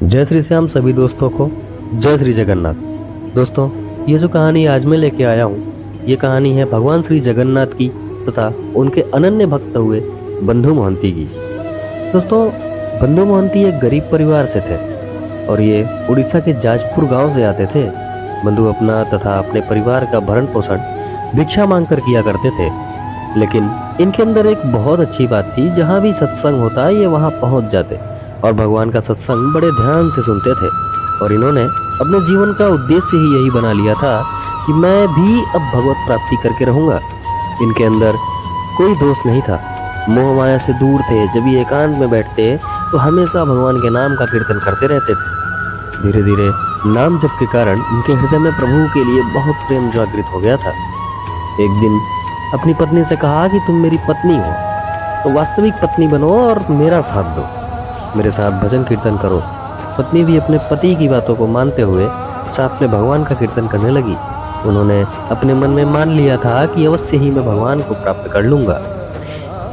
जय श्री श्याम सभी दोस्तों को। जय श्री जगन्नाथ। दोस्तों, ये जो कहानी आज मैं लेके आया हूँ, ये कहानी है भगवान श्री जगन्नाथ की तथा उनके अनन्य भक्त हुए बंधु मोहंती की। दोस्तों, बंधु मोहंती एक गरीब परिवार से थे और ये उड़ीसा के जाजपुर गांव से आते थे। बंधु अपना तथा अपने परिवार का भरण पोषण भिक्षा मांग कर किया करते थे, लेकिन इनके अंदर एक बहुत अच्छी बात थी। जहाँ भी सत्संग होता ये वहाँ पहुँच जाते और भगवान का सत्संग बड़े ध्यान से सुनते थे। और इन्होंने अपने जीवन का उद्देश्य ही यही बना लिया था कि मैं भी अब भगवत प्राप्ति करके रहूंगा। इनके अंदर कोई दोष नहीं था, मोह माया से दूर थे। जब ये एकांत में बैठते तो हमेशा भगवान के नाम का कीर्तन करते रहते थे। धीरे धीरे नाम जप के कारण इनके हृदय में प्रभु के लिए बहुत प्रेम जागृत हो गया था। एक दिन अपनी पत्नी से कहा कि तुम मेरी पत्नी हो तो वास्तविक पत्नी बनो और मेरा साथ दो, मेरे साथ भजन कीर्तन करो। पत्नी भी अपने पति की बातों को मानते हुए साथ में भगवान का कीर्तन करने लगी। उन्होंने अपने मन में मान लिया था कि अवश्य ही मैं भगवान को प्राप्त कर लूंगा।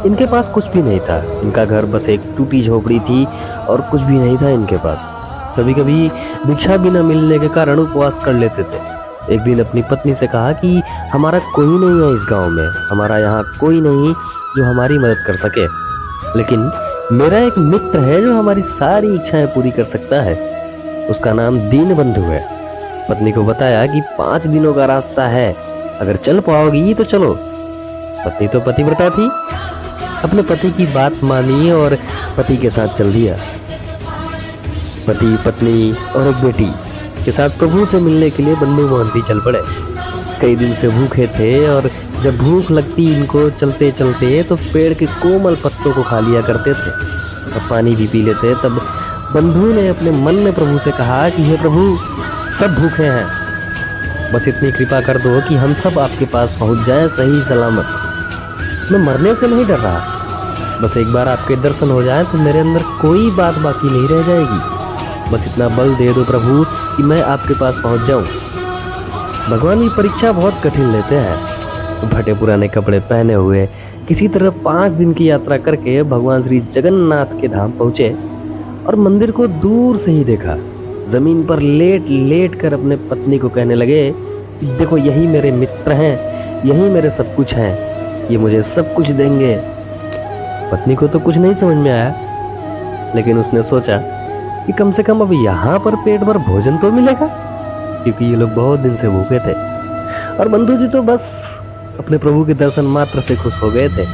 इनके पास कुछ भी नहीं था, इनका घर बस एक टूटी झोपड़ी थी और कुछ भी नहीं था इनके पास। कभी कभी भिक्षा भी न मिलने के कारण उपवास कर लेते थे। एक दिन अपनी पत्नी से कहा कि हमारा कोई नहीं है इस गांव में, हमारा यहाँ कोई नहीं जो हमारी मदद कर सके, लेकिन मेरा एक मित्र है जो हमारी सारी इच्छाएं पूरी कर सकता है। उसका नाम दीन बंधु है। पत्नी को बताया कि 5 दिनों का रास्ता है, अगर चल पाओगी तो चलो। पत्नी तो पतिव्रता थी, अपने पति की बात मानी और पति के साथ चल दिया। पति, पत्नी और एक बेटी के साथ प्रभु से मिलने के लिए बंधु मोहंती चल पड़े। कई दिन से भूखे थे और जब भूख लगती इनको चलते चलते तो पेड़ के कोमल पत्तों को खा लिया करते थे और पानी भी पी लेते। तब बंधु ने अपने मन में प्रभु से कहा कि हे प्रभु, सब भूखे हैं, बस इतनी कृपा कर दो कि हम सब आपके पास पहुंच जाएं सही सलामत। मैं मरने से नहीं डर रहा, बस एक बार आपके दर्शन हो जाए तो मेरे अंदर कोई बात बाकी नहीं रह जाएगी। बस इतना बल दे दो प्रभु कि मैं आपके पास पहुंच जाऊं। भगवान की परीक्षा बहुत कठिन लेते हैं। फटे पुराने कपड़े पहने हुए किसी तरह 5 दिन की यात्रा करके भगवान श्री जगन्नाथ के धाम पहुंचे और मंदिर को दूर से ही देखा। जमीन पर लेट लेट कर अपने पत्नी को कहने लगे, देखो यही मेरे मित्र हैं, यही मेरे सब कुछ हैं, ये मुझे सब कुछ देंगे। पत्नी को तो कुछ नहीं समझ में आया, लेकिन उसने सोचा कि कम से कम अब यहाँ पर पेट भर भोजन तो मिलेगा, क्योंकि ये लोग बहुत दिन से भूखे थे। और बंधु जी तो बस अपने प्रभु के दर्शन मात्र से खुश हो गए थे।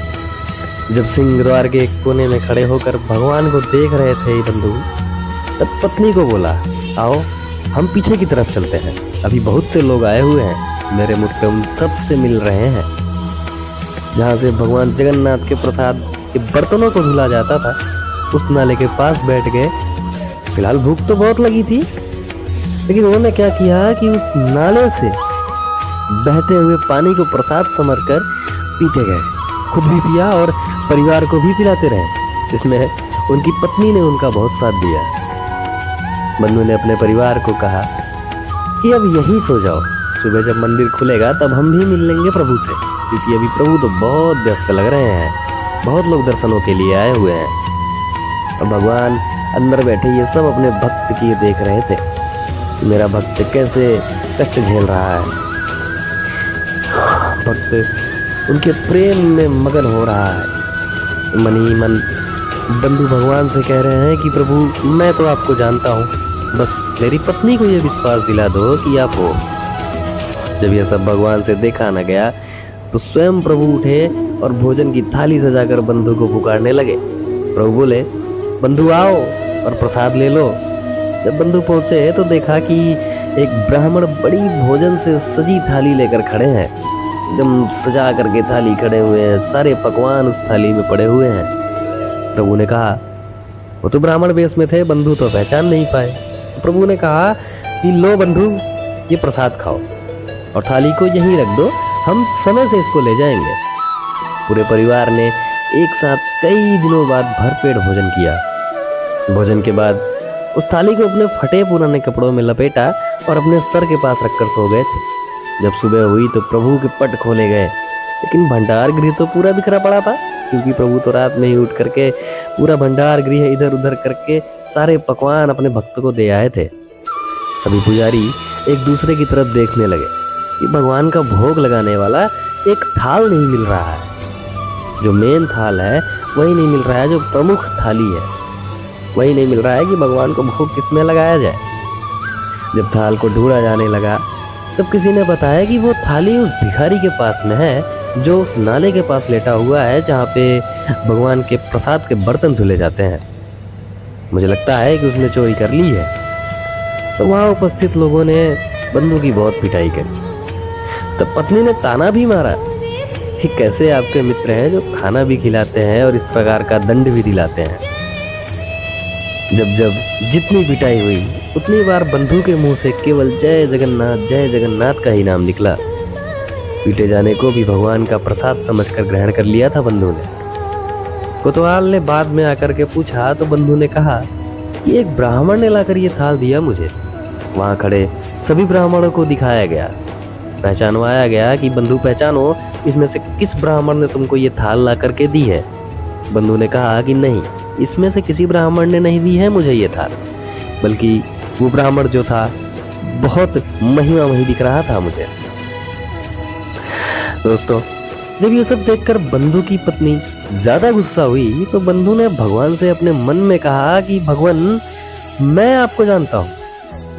जब सिंह द्वार के एक कोने में खड़े होकर भगवान को देख रहे थे ये बंधु, तब पत्नी को बोला, आओ हम पीछे की तरफ चलते हैं, अभी बहुत से लोग आए हुए हैं, मेरे मुख पे उन सब से मिल रहे हैं। जहाँ से भगवान जगन्नाथ के प्रसाद के बर्तनों को धुला जाता था, उस नाले के पास बैठ गए। फिलहाल भूख तो बहुत लगी थी, लेकिन उन्होंने क्या किया कि उस नाले से बहते हुए पानी को प्रसाद समझकर पीते गए, खुद भी पिया और परिवार को भी पिलाते रहे। इसमें उनकी पत्नी ने उनका बहुत साथ दिया। बंधु ने अपने परिवार को कहा कि अब यहीं सो जाओ, सुबह जब मंदिर खुलेगा तब हम भी मिल लेंगे प्रभु से, क्योंकि अभी प्रभु तो बहुत व्यस्त लग रहे हैं, बहुत लोग दर्शनों के लिए आए हुए हैं। और भगवान अंदर बैठे ये सब अपने भक्त की देख रहे थे, मेरा भक्त कैसे कष्ट झेल रहा है। भक्त उनके प्रेम में मगन हो रहा है। मन ही मन बंधु भगवान से कह रहे हैं कि प्रभु, मैं तो आपको जानता हूँ, बस मेरी पत्नी को ये विश्वास दिला दो कि आप हो। जब यह सब भगवान से देखा न गया तो स्वयं प्रभु उठे और भोजन की थाली सजाकर बंधु को पुकारने लगे। प्रभु बोले, बंधु आओ और प्रसाद ले लो। जब बंधु पहुंचे तो देखा कि एक ब्राह्मण बड़ी भोजन से सजी थाली लेकर खड़े हैं, एकदम सजा करके थाली खड़े हुए हैं, सारे पकवान उस थाली में पड़े हुए हैं। प्रभु ने कहा, वो तो ब्राह्मण वेश में थे, बंधु तो पहचान नहीं पाए। प्रभु ने कहा कि लो बंधु, ये प्रसाद खाओ और थाली को यहीं रख दो, हम समय से इसको ले जाएंगे। पूरे परिवार ने एक साथ कई दिनों बाद भरपेट भोजन किया। भोजन के बाद उस थाली को अपने फटे पुराने कपड़ों में लपेटा और अपने सर के पास रखकर सो गए थे। जब सुबह हुई तो प्रभु के पट खोले गए, लेकिन भंडार गृह तो पूरा बिखरा पड़ा था। क्योंकि प्रभु तो रात में ही उठ करके पूरा भंडार गृह इधर उधर करके सारे पकवान अपने भक्त को दे आए थे। सभी पुजारी एक दूसरे की तरफ देखने लगे कि भगवान का भोग लगाने वाला एक थाल नहीं मिल रहा है। जो मेन थाल है वही नहीं मिल रहा है, जो प्रमुख थाली है वही नहीं मिल रहा है कि भगवान को भोग किसमें लगाया जाए। जब थाल को ढूंढा जाने लगा तब किसी ने बताया कि वो थाली उस भिखारी के पास में है जो उस नाले के पास लेटा हुआ है जहाँ पे भगवान के प्रसाद के बर्तन धुले जाते हैं। मुझे लगता है कि उसने चोरी कर ली है। तो वहाँ उपस्थित लोगों ने बंधु की बहुत पिटाई करी। तब पत्नी ने ताना भी मारा कि कैसे आपके मित्र हैं जो खाना भी खिलाते हैं और इस प्रकार का दंड भी दिलाते हैं। जब जब जितनी पिटाई हुई उतनी बार बंधु के मुंह से केवल जय जगन्नाथ का ही नाम निकला। पीटे जाने को भी भगवान का प्रसाद समझकर ग्रहण कर लिया था बंधु ने। कोतवाल ने बाद में आकर के पूछा तो बंधु ने कहा कि एक ब्राह्मण ने लाकर ये थाल दिया मुझे। वहां खड़े सभी ब्राह्मणों को दिखाया गया, पहचानवाया गया कि बंधु पहचानो इसमें से किस ब्राह्मण ने तुमको ये थाल ला करके दी है। बंधु ने कहा कि नहीं, इसमें से किसी ब्राह्मण ने नहीं दी है मुझे ये थाल, बल्कि वो ब्राह्मण जो था बहुत महिमामयी दिख रहा था मुझे। दोस्तों, जब ये सब देखकर बंधु की पत्नी ज्यादा गुस्सा हुई तो बंधु ने भगवान से अपने मन में कहा कि भगवान, मैं आपको जानता हूँ,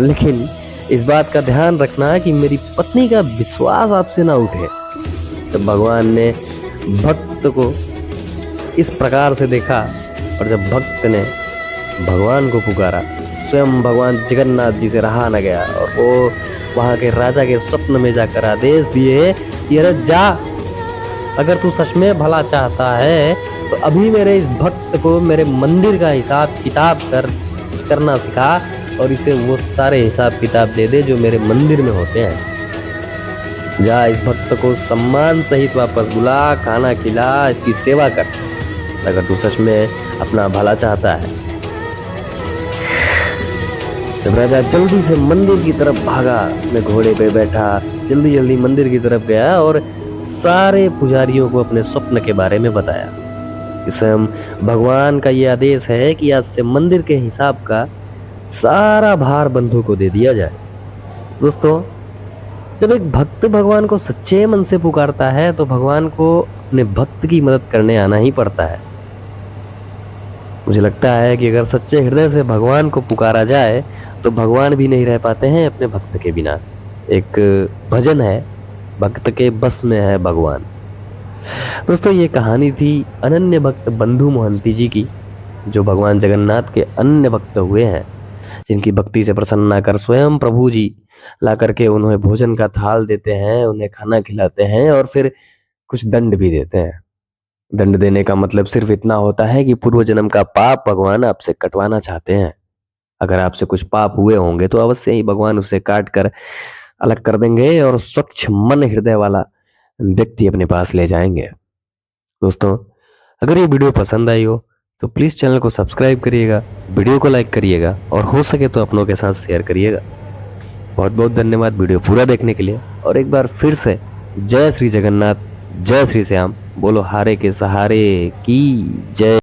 लेकिन इस बात का ध्यान रखना कि मेरी पत्नी का विश्वास आपसे ना उठे। तो भगवान ने भक्त को इस प्रकार से देखा और जब भक्त ने भगवान को पुकारा, स्वयं भगवान जगन्नाथ जी से रहा न गया और वो वहाँ के राजा के स्वप्न में जाकर आदेश दिए कि अरे जा, अगर तू सच में भला चाहता है तो अभी मेरे इस भक्त को मेरे मंदिर का हिसाब किताब करना सिखा और इसे वो सारे हिसाब किताब दे दे जो मेरे मंदिर में होते हैं। जा, इस भक्त को सम्मान सहित वापस बुला, खाना खिला, इसकी सेवा कर, अगर तू सच में अपना भला चाहता है। जब राजा जल्दी से मंदिर की तरफ भागा, अपने घोड़े पे बैठा जल्दी जल्दी मंदिर की तरफ गया और सारे पुजारियों को अपने स्वप्न के बारे में बताया कि स्वयं भगवान का ये आदेश है कि आज से मंदिर के हिसाब का सारा भार बंधु को दे दिया जाए। दोस्तों, जब एक भक्त भगवान को सच्चे मन से पुकारता है तो भगवान को अपने भक्त की मदद करने आना ही पड़ता है। मुझे लगता है कि अगर सच्चे हृदय से भगवान को पुकारा जाए तो भगवान भी नहीं रह पाते हैं अपने भक्त के बिना। एक भजन है, भक्त के बस में है भगवान। दोस्तों, ये कहानी थी अनन्य भक्त बंधु मोहंती जी की, जो भगवान जगन्नाथ के अन्य भक्त हुए हैं, जिनकी भक्ति से प्रसन्न होकर स्वयं प्रभु जी ला करके उन्हें भोजन का थाल देते हैं, उन्हें खाना खिलाते हैं और फिर कुछ दंड भी देते हैं। दंड देने का मतलब सिर्फ इतना होता है कि पूर्व जन्म का पाप भगवान आपसे कटवाना चाहते हैं। अगर आपसे कुछ पाप हुए होंगे तो अवश्य ही भगवान उसे काट कर अलग कर देंगे और स्वच्छ मन हृदय वाला व्यक्ति अपने पास ले जाएंगे। दोस्तों, अगर ये वीडियो पसंद आई हो तो प्लीज़ चैनल को सब्सक्राइब करिएगा, वीडियो को लाइक करिएगा और हो सके तो अपनों के साथ शेयर करिएगा। बहुत बहुत धन्यवाद वीडियो पूरा देखने के लिए। और एक बार फिर से जय श्री जगन्नाथ, जय श्री श्याम, बोलो हारे के सहारे की जय।